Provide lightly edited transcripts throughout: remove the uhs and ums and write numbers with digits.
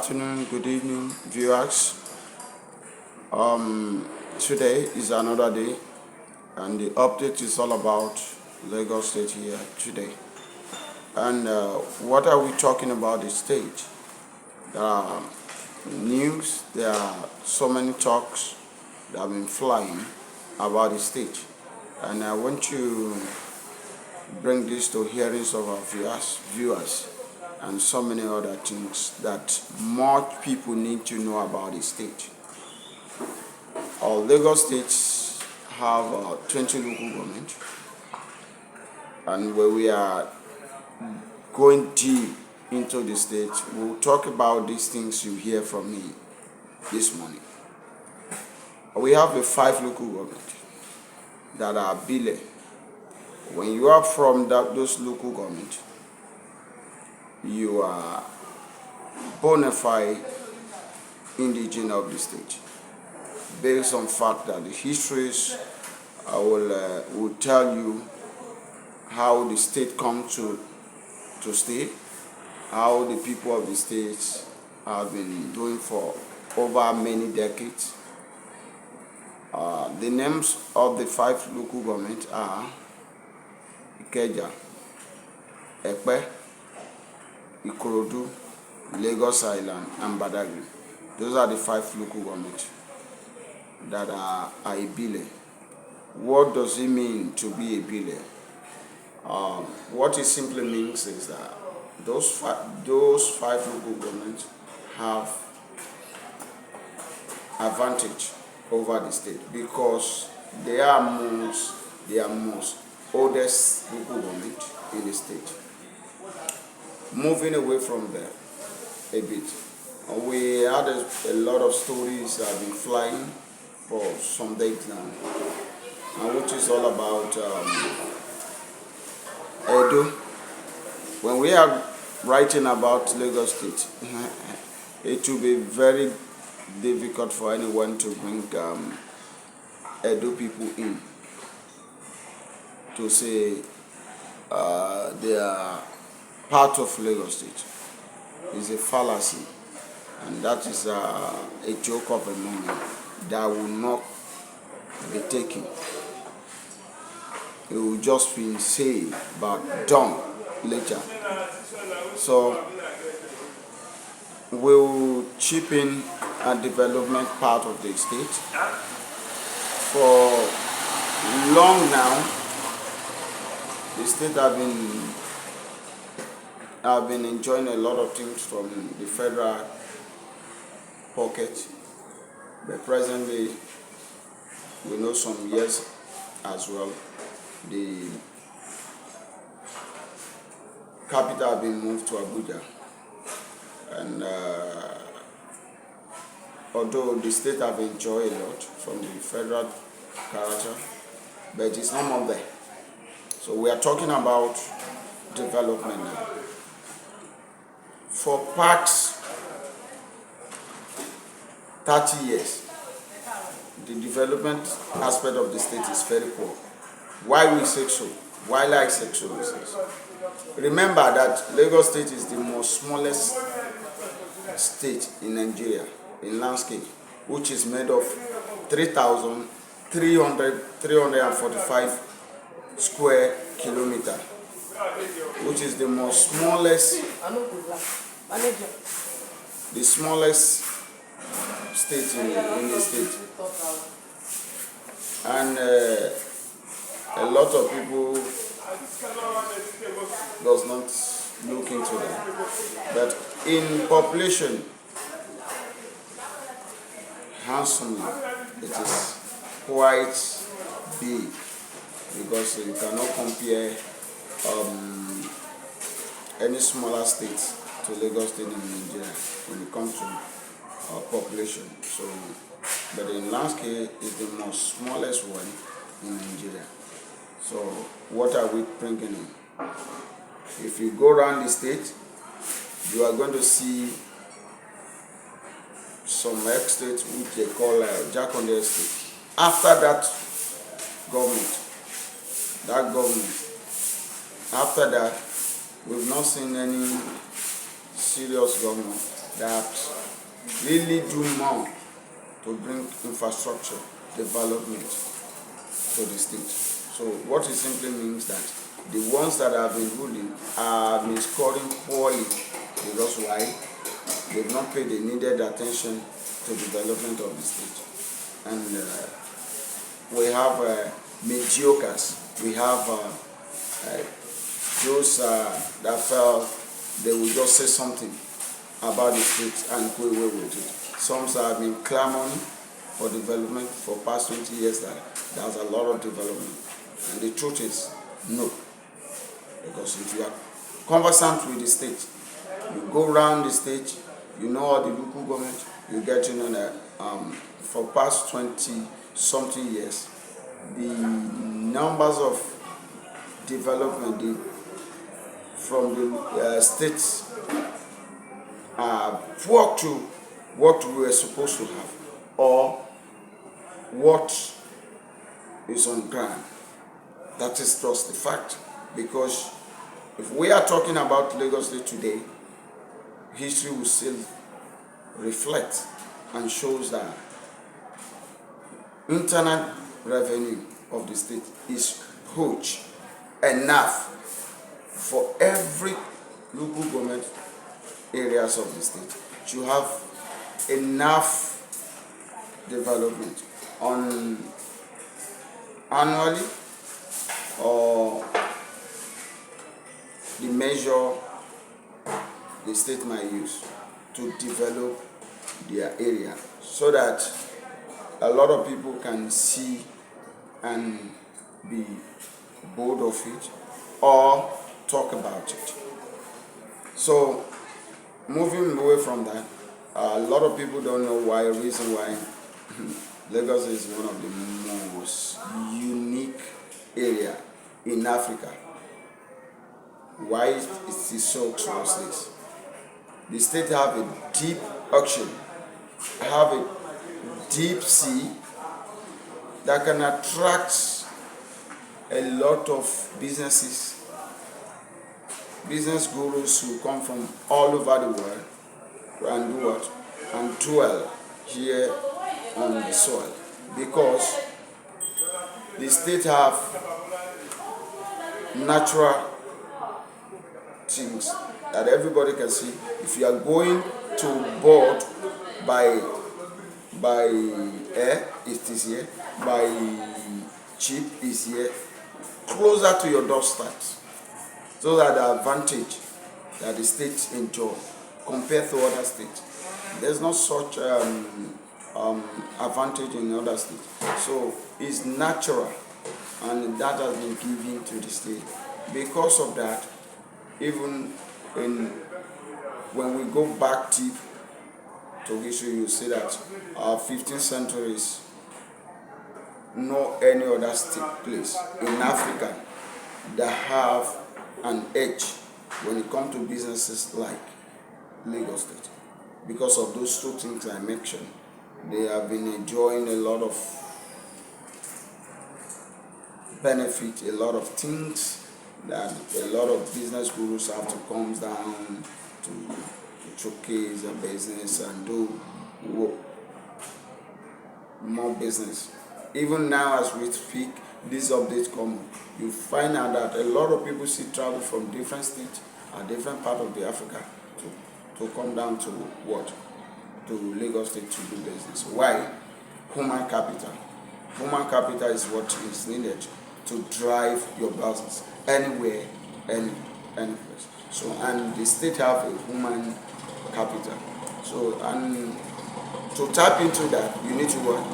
afternoon, good evening, viewers. Today is another day, and the update is all about Lagos State here today. And what are we talking about the state? There are news, there are so many talks that have been flying about the state. And I want to bring this to hearings of our viewers and so many other things that more people need to know about the state. Our Lagos states have 20 local government, and where we are going deep into the state, we'll talk about these things you hear from me this morning. We have the 5 local government that are Bile. When you are from those local government, you are bona fide indigenous of the state, based on fact that the histories will tell you how the state come to stay, how the people of the state have been doing for over many decades. The names of the 5 local governments are Ikeja, Epe, Ikorodu, Lagos Island, and Badagry. Those are the 5 local governments that are Ibile. What does it mean to be Ibile? What it simply means is that those five local governments have advantage over the state because they are most oldest local government in the state. Moving away from there a bit, we had a lot of stories that have been flying for some days now, and which is all about Edo. When we are writing about Lagos State, it will be very difficult for anyone to bring Edo people in to say they are part of Lagos State. It's a fallacy, and that is a joke of a moment that will not be taken. It will just be said but done later. So we'll chip in a development part of the state. For long now, the state have been enjoying a lot of things from the federal pocket, but presently we know some years as well the capital have been moved to Abuja, and although the state have enjoyed a lot from the federal character, but it's not more there. So we are talking about development now. For past 30 years, the development aspect of the state is very poor. Why we say so? Why I say so? Remember that Lagos State is the most smallest state in Nigeria in landscape, which is made of 3,345 square kilometer, which is the most smallest state in the state. And a lot of people does not look into that. But in population, handsomely, it is quite big, because you cannot compare any smaller state to Lagos State in Nigeria when it comes to population. So, but in landscape is the most smallest one in Nigeria. So what are we bringing in? If you go around the state, you are going to see some estates which they call Jakonde Estate. After that government, after that, we've not seen any serious government that really do more to bring infrastructure development to the state. So what it simply means that the ones that have been ruling have been scoring poorly because why? They've not paid the needed attention to development of the state. And we have mediocres. We have those that felt they will just say something about the state and go away with it. Some have been clamoring for development for past 20 years that there's a lot of development. And the truth is, no. Because if you are conversant with the state, you go around the state, you know all the local government, you get to know that for past 20 something years, the numbers of development from the states work to what we were supposed to have or what is on ground. That is just the fact. Because if we are talking about Lagos State today, history will still reflect and shows that internal revenue of the state is huge enough for every local government areas of the state to have enough development on annually or the measure the state might use to develop their area so that a lot of people can see and be bold of it or talk about it. So moving away from that, a lot of people don't know reason why Lagos is one of the most unique area in Africa. Why it is so close? The state have a deep ocean, have a deep sea that can attract a lot of business gurus who come from all over the world and do what? And dwell here on the soil. Because the state have natural things that everybody can see. If you are going to board by air, it is here. By ship is here. Closer to your doorstep. So that the advantage that the state enjoy compared to other states. There's not such advantage in other states. So it's natural, and that has been given to the state. Because of that, even when we go back deep to history, you see that our 15th centuries, no any other state place in Africa that have an edge when it comes to businesses like Lagos State. Because of those two things I mentioned, they have been enjoying a lot of benefit, a lot of things that a lot of business gurus have to come down to showcase their business and do more business. Even now as we speak, this update come, you find out that a lot of people still travel from different states and different part of the Africa to come down to what? To Lagos State to do business. Why? Human capital. Human capital is what is needed to drive your business anywhere, any place. So, and the state have a human capital. So, and to tap into that, you need to what?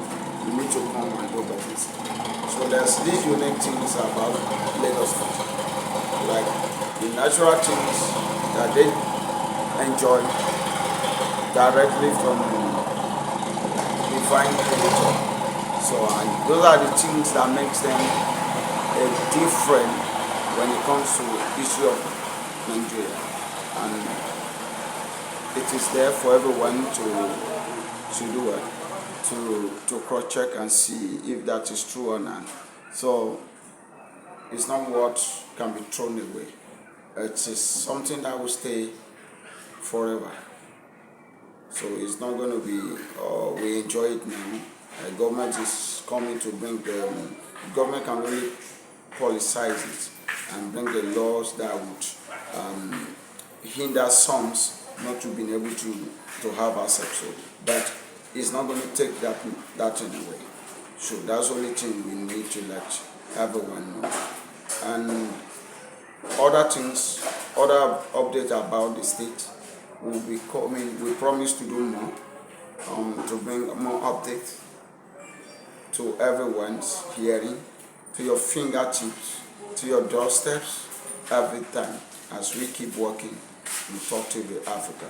You need to come and do business. So there's these unique things about Lagos State, like the natural things that they enjoy directly from divine creator. So, and those are the things that makes them different when it comes to the history of Nigeria, and it is there for everyone to do it, to cross check and see if that is true or not. So it's not what can be thrown away. It is something that will stay forever. So it's not going to be, we enjoy it now. Government is coming to bring the government can really politicize it and bring the laws that would hinder some not to being able to have access to it. But it's not going to take that thing away. So that's the only thing we need to let everyone know. And other things, other updates about the state will be coming. We promise to do more, to bring more updates to everyone's hearing, to your fingertips, to your doorsteps, every time as we keep working in Talk TV Africa.